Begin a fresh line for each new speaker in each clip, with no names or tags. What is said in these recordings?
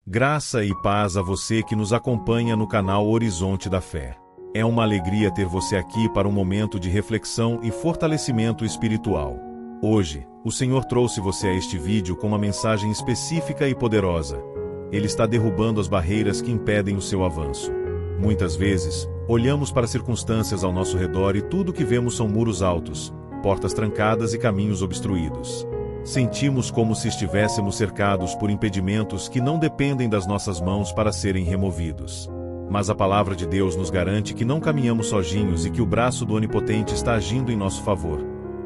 Graça e paz a você que nos acompanha no canal Horizonte da Fé. É uma alegria ter você aqui para um momento de reflexão e fortalecimento espiritual. Hoje, o Senhor trouxe você a este vídeo com uma mensagem específica e poderosa. Ele está derrubando as barreiras que impedem o seu avanço. Muitas vezes, olhamos para circunstâncias ao nosso redor e tudo o que vemos são muros altos, portas trancadas e caminhos obstruídos. Sentimos como se estivéssemos cercados por impedimentos que não dependem das nossas mãos para serem removidos. Mas a palavra de Deus nos garante que não caminhamos sozinhos e que o braço do Onipotente está agindo em nosso favor,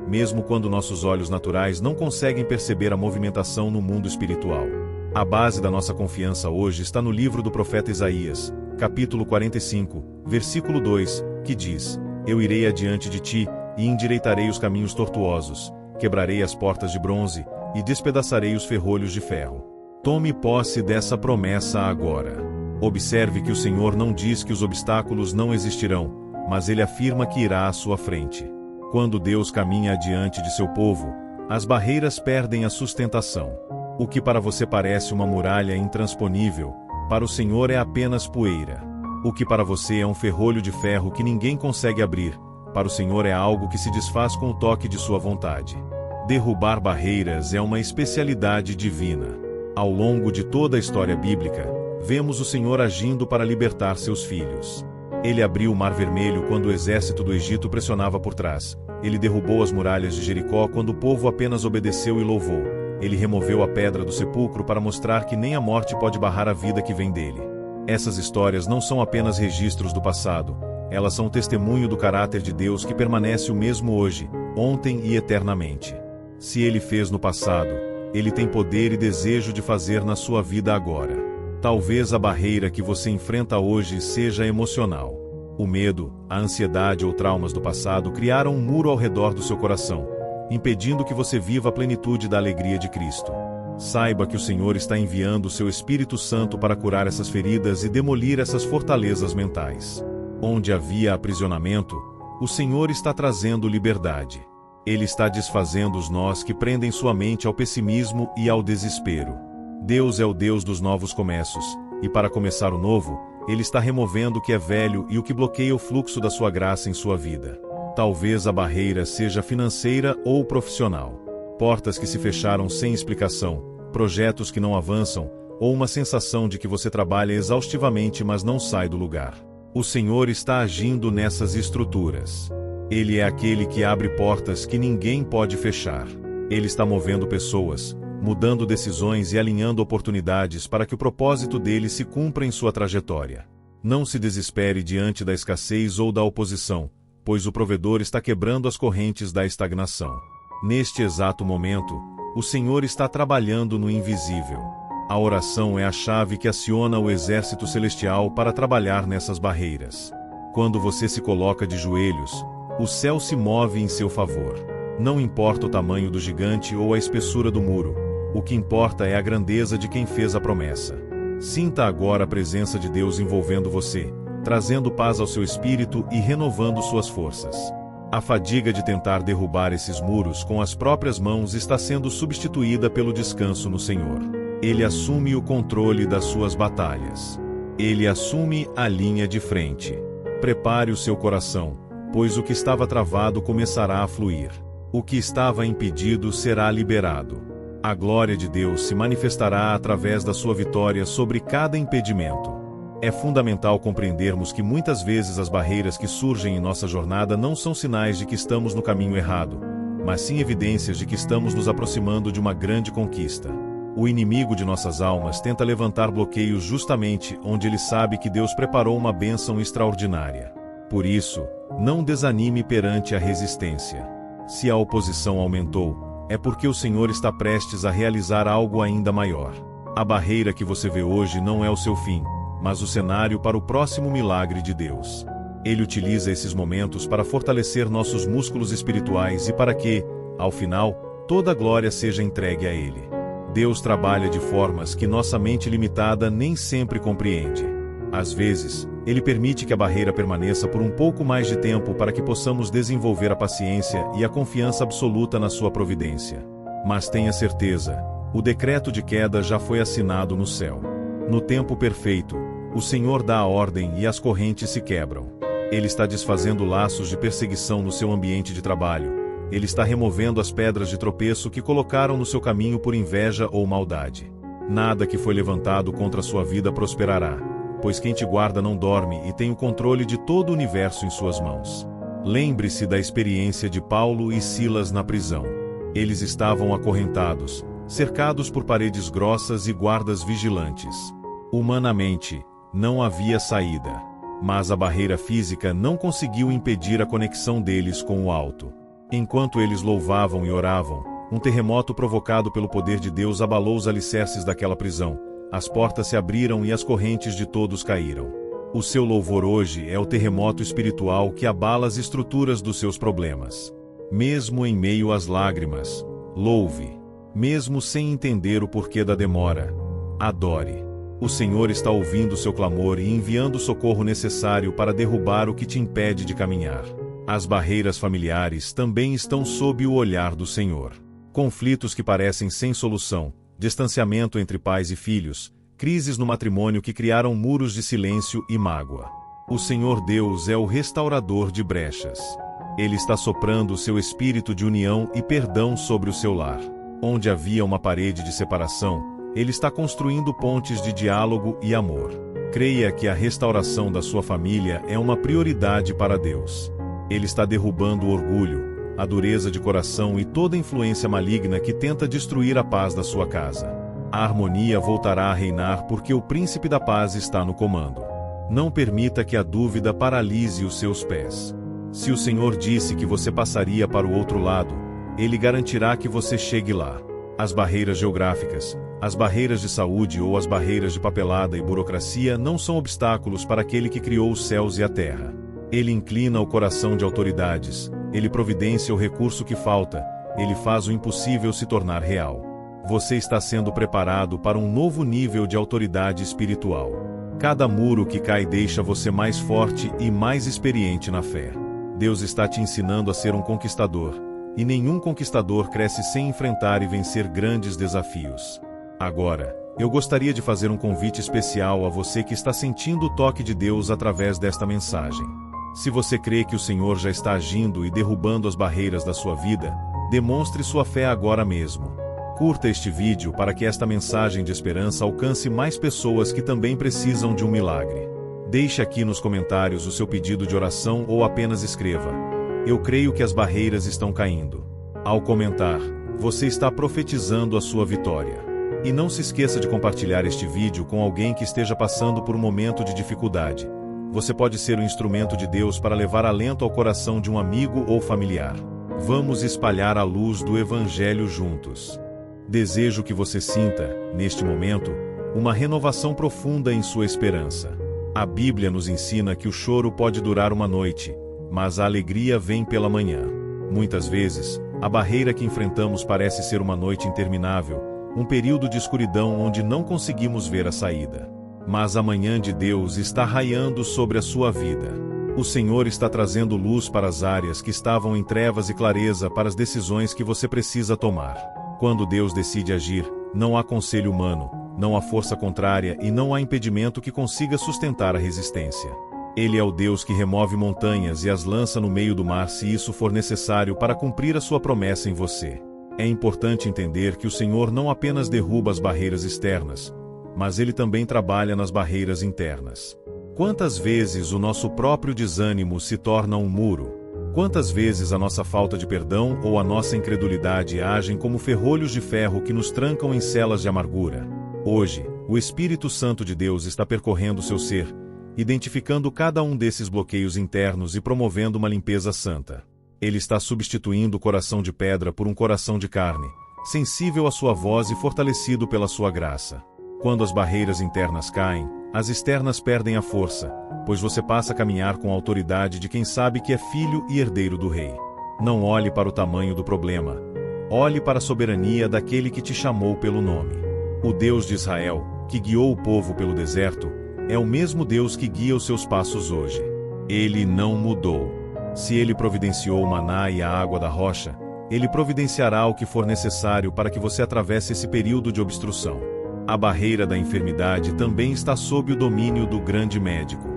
mesmo quando nossos olhos naturais não conseguem perceber a movimentação no mundo espiritual. A base da nossa confiança hoje está no livro do profeta Isaías, capítulo 45, versículo 2, que diz: Eu irei adiante de ti, e endireitarei os caminhos tortuosos, quebrarei as portas de bronze, e despedaçarei os ferrolhos de ferro. Tome posse dessa promessa agora. Observe que o Senhor não diz que os obstáculos não existirão, mas Ele afirma que irá à sua frente. Quando Deus caminha adiante de seu povo, as barreiras perdem a sustentação. O que para você parece uma muralha intransponível, para o Senhor é apenas poeira. O que para você é um ferrolho de ferro que ninguém consegue abrir, para o Senhor é algo que se desfaz com o toque de sua vontade. Derrubar barreiras é uma especialidade divina. Ao longo de toda a história bíblica, vemos o Senhor agindo para libertar seus filhos. Ele abriu o Mar Vermelho quando o exército do Egito pressionava por trás. Ele derrubou as muralhas de Jericó quando o povo apenas obedeceu e louvou. Ele removeu a pedra do sepulcro para mostrar que nem a morte pode barrar a vida que vem dele. Essas histórias não são apenas registros do passado, elas são testemunho do caráter de Deus que permanece o mesmo hoje, ontem e eternamente. Se Ele fez no passado, Ele tem poder e desejo de fazer na sua vida agora. Talvez a barreira que você enfrenta hoje seja emocional. O medo, a ansiedade ou traumas do passado criaram um muro ao redor do seu coração, impedindo que você viva a plenitude da alegria de Cristo. Saiba que o Senhor está enviando o seu Espírito Santo para curar essas feridas e demolir essas fortalezas mentais. Onde havia aprisionamento, o Senhor está trazendo liberdade. Ele está desfazendo os nós que prendem sua mente ao pessimismo e ao desespero. Deus é o Deus dos novos começos, e para começar o novo, Ele está removendo o que é velho e o que bloqueia o fluxo da sua graça em sua vida. Talvez a barreira seja financeira ou profissional. Portas que se fecharam sem explicação, projetos que não avançam, ou uma sensação de que você trabalha exaustivamente mas não sai do lugar. O Senhor está agindo nessas estruturas. Ele é aquele que abre portas que ninguém pode fechar. Ele está movendo pessoas, mudando decisões e alinhando oportunidades para que o propósito dele se cumpra em sua trajetória. Não se desespere diante da escassez ou da oposição, pois o provedor está quebrando as correntes da estagnação. Neste exato momento, o Senhor está trabalhando no invisível. A oração é a chave que aciona o exército celestial para trabalhar nessas barreiras. Quando você se coloca de joelhos, o céu se move em seu favor. Não importa o tamanho do gigante ou a espessura do muro, o que importa é a grandeza de quem fez a promessa. Sinta agora a presença de Deus envolvendo você, trazendo paz ao seu espírito e renovando suas forças. A fadiga de tentar derrubar esses muros com as próprias mãos está sendo substituída pelo descanso no Senhor. Ele assume o controle das suas batalhas. Ele assume a linha de frente. Prepare o seu coração, pois o que estava travado começará a fluir. O que estava impedido será liberado. A glória de Deus se manifestará através da sua vitória sobre cada impedimento. É fundamental compreendermos que muitas vezes as barreiras que surgem em nossa jornada não são sinais de que estamos no caminho errado, mas sim evidências de que estamos nos aproximando de uma grande conquista. O inimigo de nossas almas tenta levantar bloqueios justamente onde ele sabe que Deus preparou uma bênção extraordinária. Por isso, não desanime perante a resistência. Se a oposição aumentou, é porque o Senhor está prestes a realizar algo ainda maior. A barreira que você vê hoje não é o seu fim, mas o cenário para o próximo milagre de Deus. Ele utiliza esses momentos para fortalecer nossos músculos espirituais e para que, ao final, toda a glória seja entregue a Ele. Deus trabalha de formas que nossa mente limitada nem sempre compreende. Às vezes, Ele permite que a barreira permaneça por um pouco mais de tempo para que possamos desenvolver a paciência e a confiança absoluta na sua providência. Mas tenha certeza, o decreto de queda já foi assinado no céu. No tempo perfeito, o Senhor dá a ordem e as correntes se quebram. Ele está desfazendo laços de perseguição no seu ambiente de trabalho. Ele está removendo as pedras de tropeço que colocaram no seu caminho por inveja ou maldade. Nada que foi levantado contra a sua vida prosperará, pois quem te guarda não dorme e tem o controle de todo o universo em suas mãos. Lembre-se da experiência de Paulo e Silas na prisão. Eles estavam acorrentados, cercados por paredes grossas e guardas vigilantes. Humanamente, não havia saída, mas a barreira física não conseguiu impedir a conexão deles com o alto. Enquanto eles louvavam e oravam, um terremoto provocado pelo poder de Deus abalou os alicerces daquela prisão. As portas se abriram e as correntes de todos caíram. O seu louvor hoje é o terremoto espiritual que abala as estruturas dos seus problemas. Mesmo em meio às lágrimas, louve. Mesmo sem entender o porquê da demora, adore. O Senhor está ouvindo seu clamor e enviando o socorro necessário para derrubar o que te impede de caminhar. As barreiras familiares também estão sob o olhar do Senhor. Conflitos que parecem sem solução, distanciamento entre pais e filhos, crises no matrimônio que criaram muros de silêncio e mágoa. O Senhor Deus é o restaurador de brechas. Ele está soprando o seu espírito de união e perdão sobre o seu lar. Onde havia uma parede de separação, Ele está construindo pontes de diálogo e amor. Creia que a restauração da sua família é uma prioridade para Deus. Ele está derrubando o orgulho, a dureza de coração e toda influência maligna que tenta destruir a paz da sua casa. A harmonia voltará a reinar porque o Príncipe da Paz está no comando. Não permita que a dúvida paralise os seus pés. Se o Senhor disse que você passaria para o outro lado, Ele garantirá que você chegue lá. As barreiras geográficas, as barreiras de saúde ou as barreiras de papelada e burocracia não são obstáculos para aquele que criou os céus e a terra. Ele inclina o coração de autoridades, Ele providencia o recurso que falta, Ele faz o impossível se tornar real. Você está sendo preparado para um novo nível de autoridade espiritual. Cada muro que cai deixa você mais forte e mais experiente na fé. Deus está te ensinando a ser um conquistador, e nenhum conquistador cresce sem enfrentar e vencer grandes desafios. Agora, eu gostaria de fazer um convite especial a você que está sentindo o toque de Deus através desta mensagem. Se você crê que o Senhor já está agindo e derrubando as barreiras da sua vida, demonstre sua fé agora mesmo. Curta este vídeo para que esta mensagem de esperança alcance mais pessoas que também precisam de um milagre. Deixe aqui nos comentários o seu pedido de oração ou apenas escreva: "Eu creio que as barreiras estão caindo." Ao comentar, você está profetizando a sua vitória. E não se esqueça de compartilhar este vídeo com alguém que esteja passando por um momento de dificuldade. Você pode ser um instrumento de Deus para levar alento ao coração de um amigo ou familiar. Vamos espalhar a luz do Evangelho juntos. Desejo que você sinta, neste momento, uma renovação profunda em sua esperança. A Bíblia nos ensina que o choro pode durar uma noite, mas a alegria vem pela manhã. Muitas vezes, a barreira que enfrentamos parece ser uma noite interminável, um período de escuridão onde não conseguimos ver a saída. Mas a manhã de Deus está raiando sobre a sua vida. O Senhor está trazendo luz para as áreas que estavam em trevas e clareza para as decisões que você precisa tomar. Quando Deus decide agir, não há conselho humano, não há força contrária e não há impedimento que consiga sustentar a resistência. Ele é o Deus que remove montanhas e as lança no meio do mar se isso for necessário para cumprir a sua promessa em você. É importante entender que o Senhor não apenas derruba as barreiras externas, mas Ele também trabalha nas barreiras internas. Quantas vezes o nosso próprio desânimo se torna um muro? Quantas vezes a nossa falta de perdão ou a nossa incredulidade agem como ferrolhos de ferro que nos trancam em celas de amargura? Hoje, o Espírito Santo de Deus está percorrendo seu ser, identificando cada um desses bloqueios internos e promovendo uma limpeza santa. Ele está substituindo o coração de pedra por um coração de carne, sensível à sua voz e fortalecido pela sua graça. Quando as barreiras internas caem, as externas perdem a força, pois você passa a caminhar com a autoridade de quem sabe que é filho e herdeiro do Rei. Não olhe para o tamanho do problema, olhe para a soberania daquele que te chamou pelo nome. O Deus de Israel, que guiou o povo pelo deserto, é o mesmo Deus que guia os seus passos hoje. Ele não mudou. Se Ele providenciou o maná e a água da rocha, Ele providenciará o que for necessário para que você atravesse esse período de obstrução. A barreira da enfermidade também está sob o domínio do grande médico.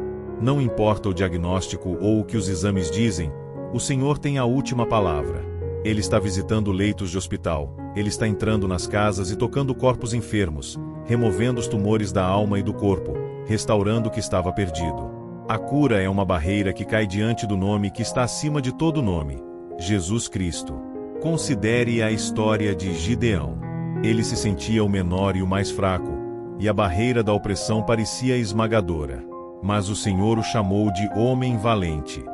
Não importa o diagnóstico ou o que os exames dizem, o Senhor tem a última palavra. Ele está visitando leitos de hospital, ele está entrando nas casas e tocando corpos enfermos, removendo os tumores da alma e do corpo, restaurando o que estava perdido. A cura é uma barreira que cai diante do nome que está acima de todo nome, Jesus Cristo. Considere a história de Gideão. Ele se sentia o menor e o mais fraco, e a barreira da opressão parecia esmagadora. Mas o Senhor o chamou de homem valente.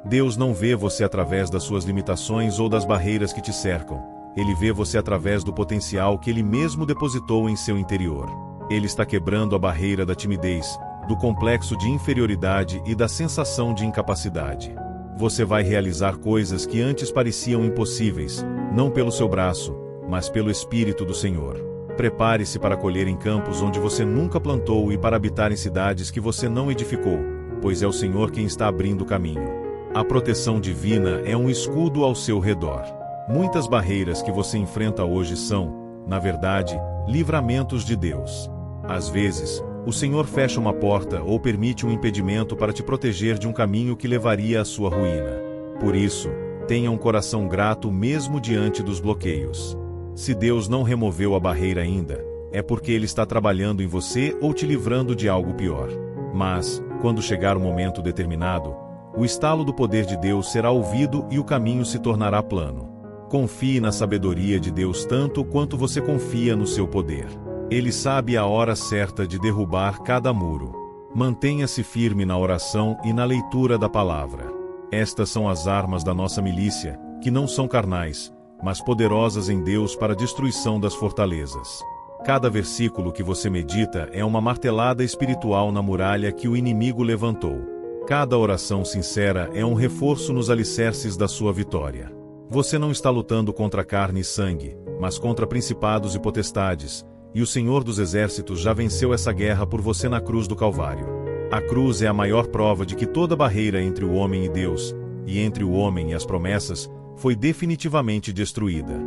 Deus não vê você através das suas limitações ou das barreiras que te cercam. Ele vê você através do potencial que Ele mesmo depositou em seu interior. Ele está quebrando a barreira da timidez, do complexo de inferioridade e da sensação de incapacidade. Você vai realizar coisas que antes pareciam impossíveis, não pelo seu braço, mas pelo Espírito do Senhor. Prepare-se para colher em campos onde você nunca plantou e para habitar em cidades que você não edificou, pois é o Senhor quem está abrindo o caminho. A proteção divina é um escudo ao seu redor. Muitas barreiras que você enfrenta hoje são, na verdade, livramentos de Deus. Às vezes, o Senhor fecha uma porta ou permite um impedimento para te proteger de um caminho que levaria à sua ruína. Por isso, tenha um coração grato mesmo diante dos bloqueios. Se Deus não removeu a barreira ainda, é porque Ele está trabalhando em você ou te livrando de algo pior. Mas, quando chegar o momento determinado, o estalo do poder de Deus será ouvido e o caminho se tornará plano. Confie na sabedoria de Deus tanto quanto você confia no seu poder. Ele sabe a hora certa de derrubar cada muro. Mantenha-se firme na oração e na leitura da palavra. Estas são as armas da nossa milícia, que não são carnais, mas poderosas em Deus para a destruição das fortalezas. Cada versículo que você medita é uma martelada espiritual na muralha que o inimigo levantou. Cada oração sincera é um reforço nos alicerces da sua vitória. Você não está lutando contra carne e sangue, mas contra principados e potestades, e o Senhor dos Exércitos já venceu essa guerra por você na cruz do Calvário. A cruz é a maior prova de que toda barreira entre o homem e Deus, e entre o homem e as promessas, foi definitivamente destruída.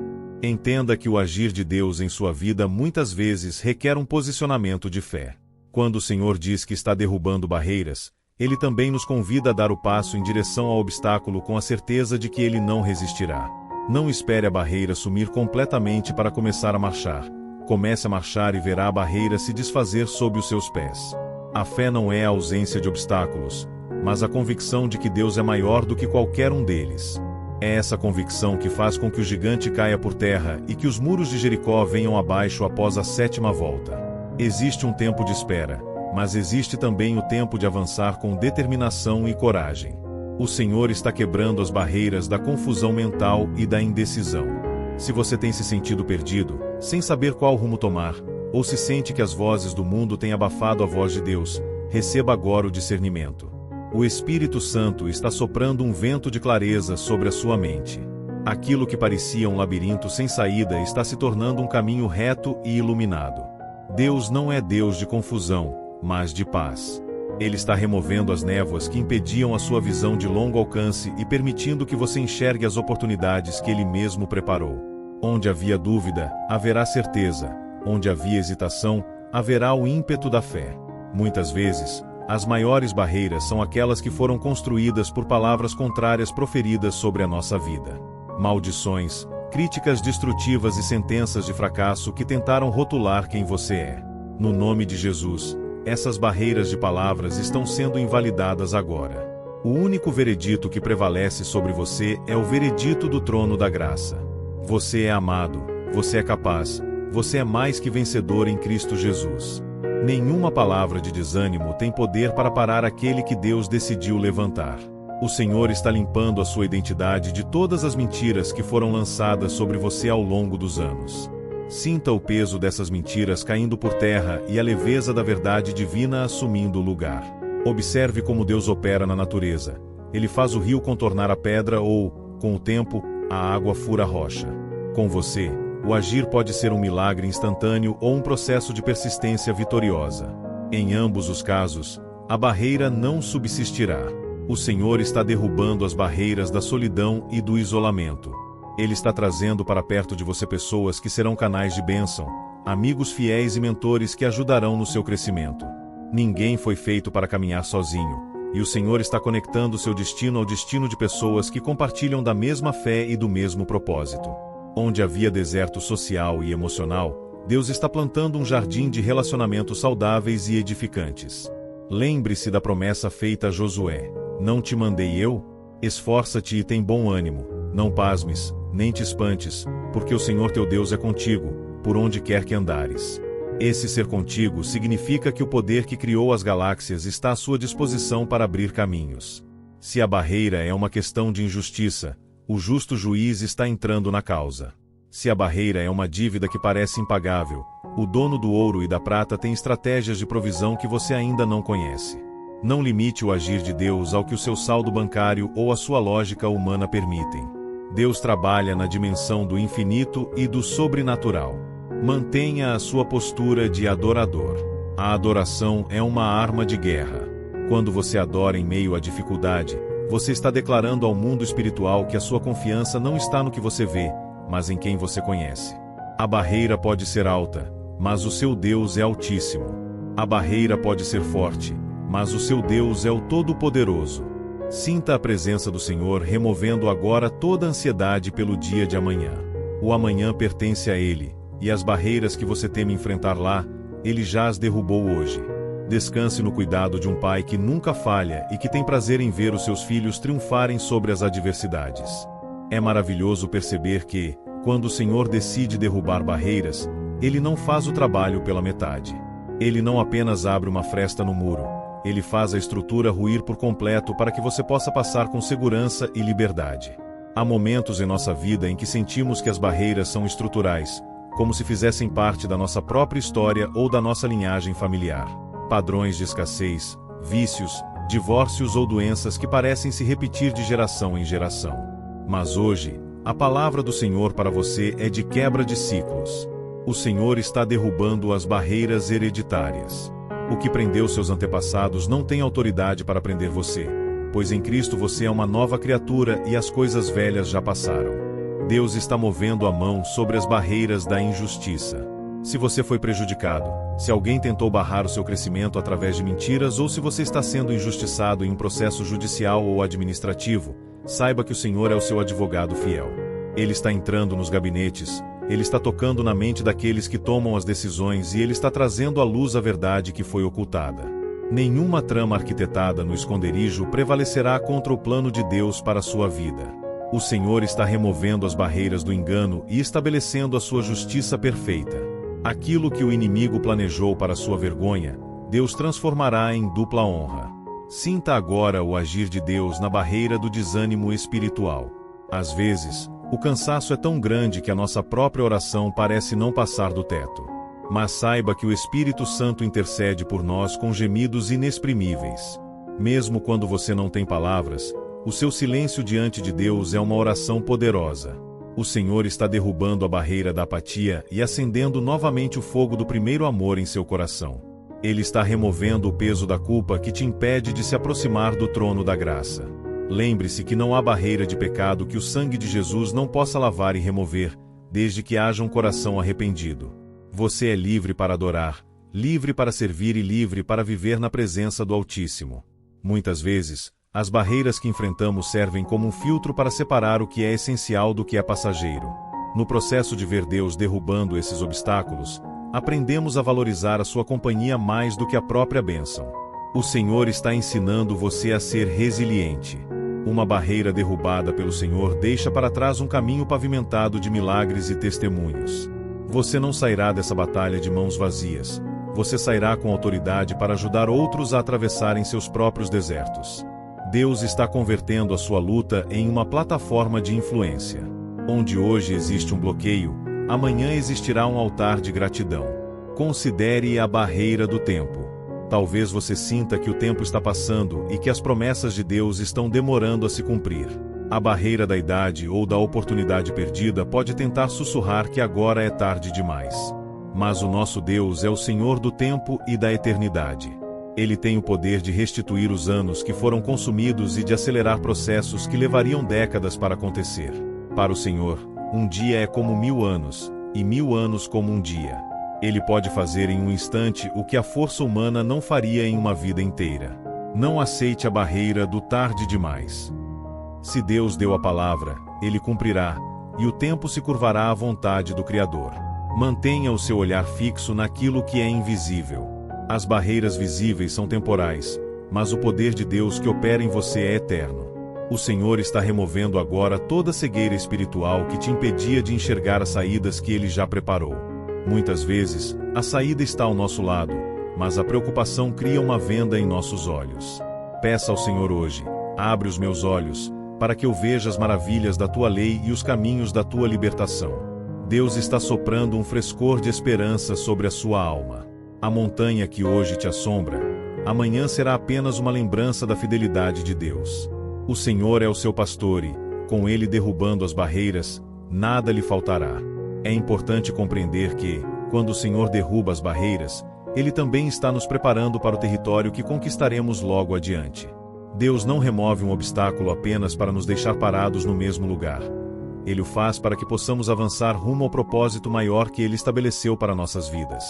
Entenda que o agir de Deus em sua vida muitas vezes requer um posicionamento de fé. Quando o Senhor diz que está derrubando barreiras, Ele também nos convida a dar o passo em direção ao obstáculo com a certeza de que ele não resistirá. Não espere a barreira sumir completamente para começar a marchar. Comece a marchar e verá a barreira se desfazer sob os seus pés. A fé não é a ausência de obstáculos, mas a convicção de que Deus é maior do que qualquer um deles. É essa convicção que faz com que o gigante caia por terra e que os muros de Jericó venham abaixo após a 7ª volta. Existe um tempo de espera, mas existe também o tempo de avançar com determinação e coragem. O Senhor está quebrando as barreiras da confusão mental e da indecisão. Se você tem se sentido perdido, sem saber qual rumo tomar, ou se sente que as vozes do mundo têm abafado a voz de Deus, receba agora o discernimento. O Espírito Santo está soprando um vento de clareza sobre a sua mente. Aquilo que parecia um labirinto sem saída está se tornando um caminho reto e iluminado. Deus não é Deus de confusão, mas de paz. Ele está removendo as névoas que impediam a sua visão de longo alcance e permitindo que você enxergue as oportunidades que Ele mesmo preparou. Onde havia dúvida, haverá certeza. Onde havia hesitação, haverá o ímpeto da fé. Muitas vezes, as maiores barreiras são aquelas que foram construídas por palavras contrárias proferidas sobre a nossa vida. Maldições, críticas destrutivas e sentenças de fracasso que tentaram rotular quem você é. No nome de Jesus, essas barreiras de palavras estão sendo invalidadas agora. O único veredito que prevalece sobre você é o veredito do trono da graça. Você é amado, você é capaz, você é mais que vencedor em Cristo Jesus. Nenhuma palavra de desânimo tem poder para parar aquele que Deus decidiu levantar. O Senhor está limpando a sua identidade de todas as mentiras que foram lançadas sobre você ao longo dos anos. Sinta o peso dessas mentiras caindo por terra e a leveza da verdade divina assumindo o lugar. Observe como Deus opera na natureza. Ele faz o rio contornar a pedra ou, com o tempo, a água fura a rocha. Com você, o agir pode ser um milagre instantâneo ou um processo de persistência vitoriosa. Em ambos os casos, a barreira não subsistirá. O Senhor está derrubando as barreiras da solidão e do isolamento. Ele está trazendo para perto de você pessoas que serão canais de bênção, amigos fiéis e mentores que ajudarão no seu crescimento. Ninguém foi feito para caminhar sozinho, e o Senhor está conectando seu destino ao destino de pessoas que compartilham da mesma fé e do mesmo propósito. Onde havia deserto social e emocional, Deus está plantando um jardim de relacionamentos saudáveis e edificantes. Lembre-se da promessa feita a Josué: não te mandei eu? Esforça-te e tem bom ânimo, não pasmes, nem te espantes, porque o Senhor teu Deus é contigo, por onde quer que andares. Esse ser contigo significa que o poder que criou as galáxias está à sua disposição para abrir caminhos. Se a barreira é uma questão de injustiça, o justo juiz está entrando na causa. Se a barreira é uma dívida que parece impagável, o dono do ouro e da prata tem estratégias de provisão que você ainda não conhece. Não limite o agir de Deus ao que o seu saldo bancário ou a sua lógica humana permitem. Deus trabalha na dimensão do infinito e do sobrenatural. Mantenha a sua postura de adorador. A adoração é uma arma de guerra. Quando você adora em meio à dificuldade, você está declarando ao mundo espiritual que a sua confiança não está no que você vê, mas em quem você conhece. A barreira pode ser alta, mas o seu Deus é altíssimo. A barreira pode ser forte, mas o seu Deus é o Todo-Poderoso. Sinta a presença do Senhor removendo agora toda a ansiedade pelo dia de amanhã. O amanhã pertence a Ele, e as barreiras que você teme enfrentar lá, Ele já as derrubou hoje. Descanse no cuidado de um pai que nunca falha e que tem prazer em ver os seus filhos triunfarem sobre as adversidades. É maravilhoso perceber que, quando o Senhor decide derrubar barreiras, Ele não faz o trabalho pela metade. Ele não apenas abre uma fresta no muro, Ele faz a estrutura ruir por completo para que você possa passar com segurança e liberdade. Há momentos em nossa vida em que sentimos que as barreiras são estruturais, como se fizessem parte da nossa própria história ou da nossa linhagem familiar. Padrões de escassez, vícios, divórcios ou doenças que parecem se repetir de geração em geração. Mas hoje, a palavra do Senhor para você é de quebra de ciclos. O Senhor está derrubando as barreiras hereditárias. O que prendeu seus antepassados não tem autoridade para prender você, pois em Cristo você é uma nova criatura e as coisas velhas já passaram. Deus está movendo a mão sobre as barreiras da injustiça. Se você foi prejudicado, se alguém tentou barrar o seu crescimento através de mentiras ou se você está sendo injustiçado em um processo judicial ou administrativo, saiba que o Senhor é o seu advogado fiel. Ele está entrando nos gabinetes, Ele está tocando na mente daqueles que tomam as decisões e Ele está trazendo à luz a verdade que foi ocultada. Nenhuma trama arquitetada no esconderijo prevalecerá contra o plano de Deus para a sua vida. O Senhor está removendo as barreiras do engano e estabelecendo a sua justiça perfeita. Aquilo que o inimigo planejou para sua vergonha, Deus transformará em dupla honra. Sinta agora o agir de Deus na barreira do desânimo espiritual. Às vezes, o cansaço é tão grande que a nossa própria oração parece não passar do teto. Mas saiba que o Espírito Santo intercede por nós com gemidos inexprimíveis. Mesmo quando você não tem palavras, o seu silêncio diante de Deus é uma oração poderosa. O Senhor está derrubando a barreira da apatia e acendendo novamente o fogo do primeiro amor em seu coração. Ele está removendo o peso da culpa que te impede de se aproximar do trono da graça. Lembre-se que não há barreira de pecado que o sangue de Jesus não possa lavar e remover, desde que haja um coração arrependido. Você é livre para adorar, livre para servir e livre para viver na presença do Altíssimo. Muitas vezes, as barreiras que enfrentamos servem como um filtro para separar o que é essencial do que é passageiro. No processo de ver Deus derrubando esses obstáculos, aprendemos a valorizar a sua companhia mais do que a própria bênção. O Senhor está ensinando você a ser resiliente. Uma barreira derrubada pelo Senhor deixa para trás um caminho pavimentado de milagres e testemunhos. Você não sairá dessa batalha de mãos vazias. Você sairá com autoridade para ajudar outros a atravessarem seus próprios desertos. Deus está convertendo a sua luta em uma plataforma de influência. Onde hoje existe um bloqueio, amanhã existirá um altar de gratidão. Considere a barreira do tempo. Talvez você sinta que o tempo está passando e que as promessas de Deus estão demorando a se cumprir. A barreira da idade ou da oportunidade perdida pode tentar sussurrar que agora é tarde demais. Mas o nosso Deus é o Senhor do tempo e da eternidade. Ele tem o poder de restituir os anos que foram consumidos e de acelerar processos que levariam décadas para acontecer. Para o Senhor, um dia é como 1000 anos, e 1000 anos como um dia. Ele pode fazer em um instante o que a força humana não faria em uma vida inteira. Não aceite a barreira do tarde demais. Se Deus deu a palavra, Ele cumprirá, e o tempo se curvará à vontade do Criador. Mantenha o seu olhar fixo naquilo que é invisível. As barreiras visíveis são temporais, mas o poder de Deus que opera em você é eterno. O Senhor está removendo agora toda cegueira espiritual que te impedia de enxergar as saídas que Ele já preparou. Muitas vezes, a saída está ao nosso lado, mas a preocupação cria uma venda em nossos olhos. Peça ao Senhor hoje: abre os meus olhos, para que eu veja as maravilhas da tua lei e os caminhos da tua libertação. Deus está soprando um frescor de esperança sobre a sua alma. A montanha que hoje te assombra, amanhã será apenas uma lembrança da fidelidade de Deus. O Senhor é o seu pastor e, com Ele derrubando as barreiras, nada lhe faltará. É importante compreender que, quando o Senhor derruba as barreiras, Ele também está nos preparando para o território que conquistaremos logo adiante. Deus não remove um obstáculo apenas para nos deixar parados no mesmo lugar. Ele o faz para que possamos avançar rumo ao propósito maior que Ele estabeleceu para nossas vidas.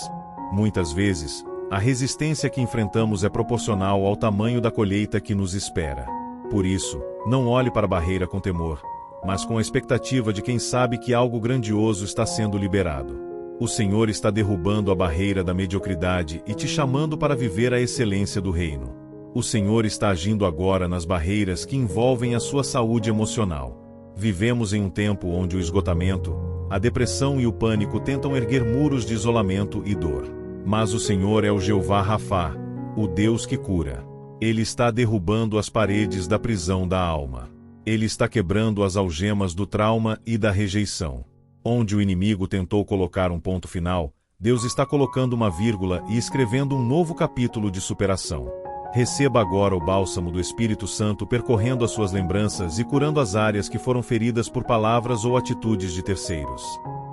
Muitas vezes, a resistência que enfrentamos é proporcional ao tamanho da colheita que nos espera. Por isso, não olhe para a barreira com temor, mas com a expectativa de quem sabe que algo grandioso está sendo liberado. O Senhor está derrubando a barreira da mediocridade e te chamando para viver a excelência do reino. O Senhor está agindo agora nas barreiras que envolvem a sua saúde emocional. Vivemos em um tempo onde o esgotamento, a depressão e o pânico tentam erguer muros de isolamento e dor. Mas o Senhor é o Jeová Rafá, o Deus que cura. Ele está derrubando as paredes da prisão da alma. Ele está quebrando as algemas do trauma e da rejeição. Onde o inimigo tentou colocar um ponto final, Deus está colocando uma vírgula e escrevendo um novo capítulo de superação. Receba agora o bálsamo do Espírito Santo percorrendo as suas lembranças e curando as áreas que foram feridas por palavras ou atitudes de terceiros.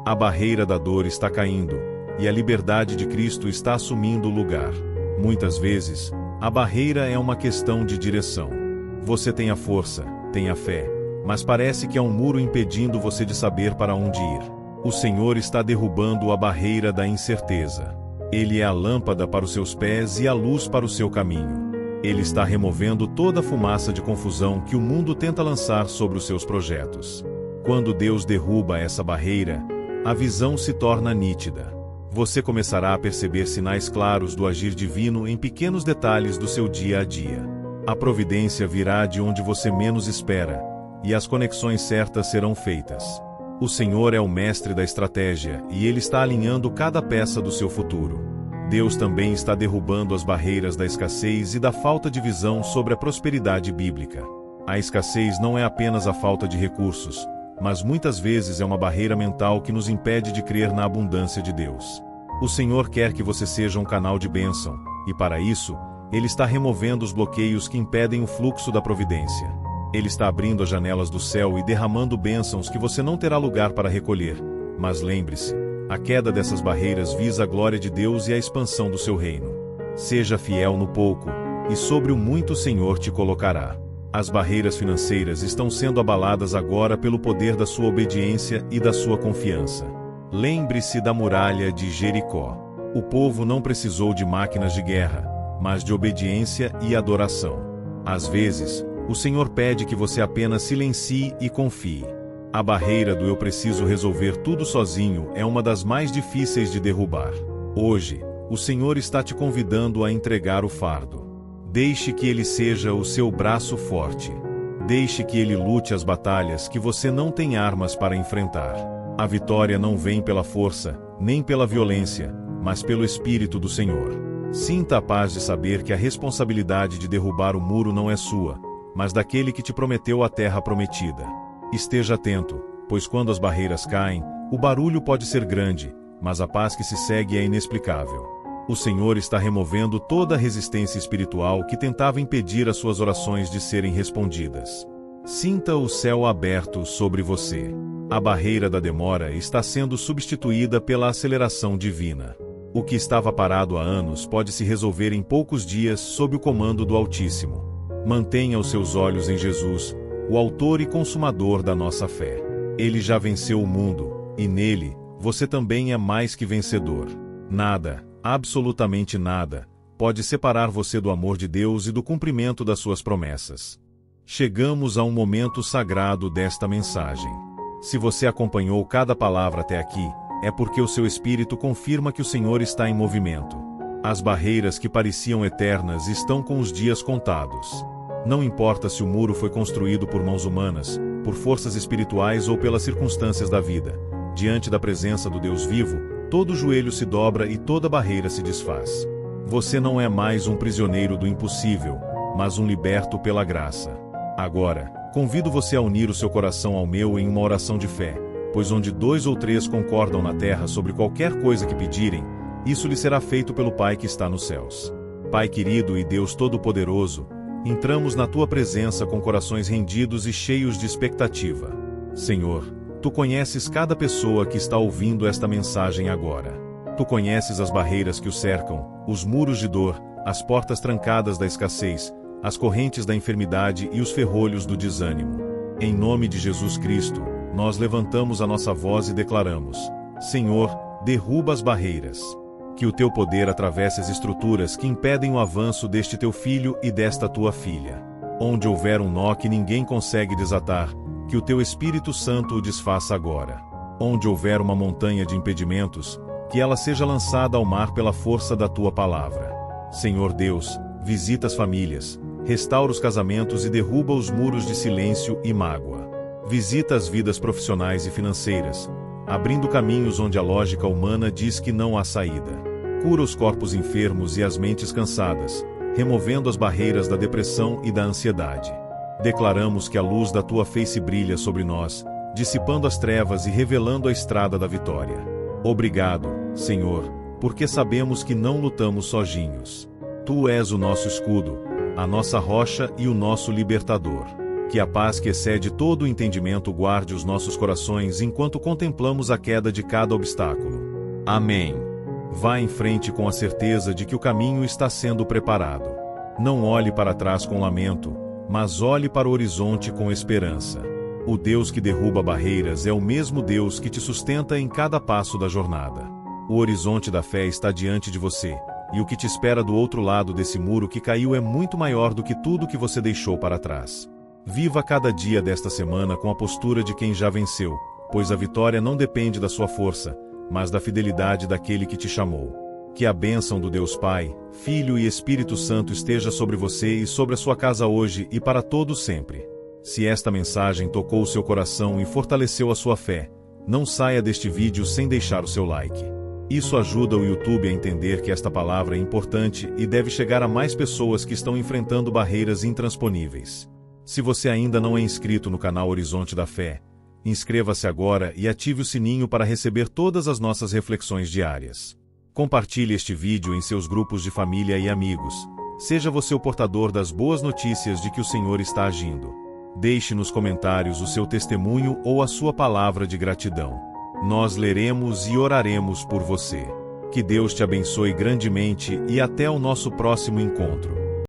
A barreira da dor está caindo, e a liberdade de Cristo está assumindo o lugar. Muitas vezes, a barreira é uma questão de direção. Você tem a força, tem a fé, mas parece que há um muro impedindo você de saber para onde ir. O Senhor está derrubando a barreira da incerteza. Ele é a lâmpada para os seus pés e a luz para o seu caminho. Ele está removendo toda a fumaça de confusão que o mundo tenta lançar sobre os seus projetos. Quando Deus derruba essa barreira, a visão se torna nítida. Você começará a perceber sinais claros do agir divino em pequenos detalhes do seu dia a dia. A providência virá de onde você menos espera, e as conexões certas serão feitas. O Senhor é o mestre da estratégia e Ele está alinhando cada peça do seu futuro. Deus também está derrubando as barreiras da escassez e da falta de visão sobre a prosperidade bíblica. A escassez não é apenas a falta de recursos, mas muitas vezes é uma barreira mental que nos impede de crer na abundância de Deus. O Senhor quer que você seja um canal de bênção, e para isso, Ele está removendo os bloqueios que impedem o fluxo da providência. Ele está abrindo as janelas do céu e derramando bênçãos que você não terá lugar para recolher. Mas lembre-se, a queda dessas barreiras visa a glória de Deus e a expansão do seu reino. Seja fiel no pouco, e sobre o muito o Senhor te colocará. As barreiras financeiras estão sendo abaladas agora pelo poder da sua obediência e da sua confiança. Lembre-se da muralha de Jericó. O povo não precisou de máquinas de guerra, mas de obediência e adoração. Às vezes, o Senhor pede que você apenas silencie e confie. A barreira do eu preciso resolver tudo sozinho é uma das mais difíceis de derrubar. Hoje, o Senhor está te convidando a entregar o fardo. Deixe que Ele seja o seu braço forte. Deixe que Ele lute as batalhas que você não tem armas para enfrentar. A vitória não vem pela força, nem pela violência, mas pelo Espírito do Senhor. Sinta a paz de saber que a responsabilidade de derrubar o muro não é sua, mas daquele que te prometeu a terra prometida. Esteja atento, pois quando as barreiras caem, o barulho pode ser grande, mas a paz que se segue é inexplicável. O Senhor está removendo toda a resistência espiritual que tentava impedir as suas orações de serem respondidas. Sinta o céu aberto sobre você. A barreira da demora está sendo substituída pela aceleração divina. O que estava parado há anos pode se resolver em poucos dias sob o comando do Altíssimo. Mantenha os seus olhos em Jesus, o autor e consumador da nossa fé. Ele já venceu o mundo, e nele, você também é mais que vencedor. Nada, absolutamente nada, pode separar você do amor de Deus e do cumprimento das suas promessas. Chegamos a um momento sagrado desta mensagem. Se você acompanhou cada palavra até aqui, é porque o seu espírito confirma que o Senhor está em movimento. As barreiras que pareciam eternas estão com os dias contados. Não importa se o muro foi construído por mãos humanas, por forças espirituais ou pelas circunstâncias da vida. Diante da presença do Deus vivo, todo joelho se dobra e toda barreira se desfaz. Você não é mais um prisioneiro do impossível, mas um liberto pela graça. Agora, convido você a unir o seu coração ao meu em uma oração de fé, pois onde 2 ou 3 concordam na terra sobre qualquer coisa que pedirem, isso lhe será feito pelo Pai que está nos céus. Pai querido e Deus Todo-Poderoso, entramos na Tua presença com corações rendidos e cheios de expectativa. Senhor, Tu conheces cada pessoa que está ouvindo esta mensagem agora. Tu conheces as barreiras que o cercam, os muros de dor, as portas trancadas da escassez, as correntes da enfermidade e os ferrolhos do desânimo. Em nome de Jesus Cristo, nós levantamos a nossa voz e declaramos: Senhor, derruba as barreiras. Que o Teu poder atravesse as estruturas que impedem o avanço deste Teu filho e desta Tua filha. Onde houver um nó que ninguém consegue desatar, que o Teu Espírito Santo o desfaça agora. Onde houver uma montanha de impedimentos, que ela seja lançada ao mar pela força da Tua palavra. Senhor Deus, visita as famílias, restaura os casamentos e derruba os muros de silêncio e mágoa. Visita as vidas profissionais e financeiras, abrindo caminhos onde a lógica humana diz que não há saída. Cura os corpos enfermos e as mentes cansadas, removendo as barreiras da depressão e da ansiedade. Declaramos que a luz da Tua face brilha sobre nós, dissipando as trevas e revelando a estrada da vitória. Obrigado, Senhor, porque sabemos que não lutamos sozinhos. Tu és o nosso escudo, a nossa rocha e o nosso libertador. Que a paz que excede todo o entendimento guarde os nossos corações enquanto contemplamos a queda de cada obstáculo. Amém. Vá em frente com a certeza de que o caminho está sendo preparado. Não olhe para trás com lamento, mas olhe para o horizonte com esperança. O Deus que derruba barreiras é o mesmo Deus que te sustenta em cada passo da jornada. O horizonte da fé está diante de você, e o que te espera do outro lado desse muro que caiu é muito maior do que tudo que você deixou para trás. Viva cada dia desta semana com a postura de quem já venceu, pois a vitória não depende da sua força, mas da fidelidade daquele que te chamou. Que a bênção do Deus Pai, Filho e Espírito Santo esteja sobre você e sobre a sua casa hoje e para todo sempre. Se esta mensagem tocou o seu coração e fortaleceu a sua fé, não saia deste vídeo sem deixar o seu like. Isso ajuda o YouTube a entender que esta palavra é importante e deve chegar a mais pessoas que estão enfrentando barreiras intransponíveis. Se você ainda não é inscrito no canal Horizonte da Fé, inscreva-se agora e ative o sininho para receber todas as nossas reflexões diárias. Compartilhe este vídeo em seus grupos de família e amigos. Seja você o portador das boas notícias de que o Senhor está agindo. Deixe nos comentários o seu testemunho ou a sua palavra de gratidão. Nós leremos e oraremos por você. Que Deus te abençoe grandemente e até o nosso próximo encontro.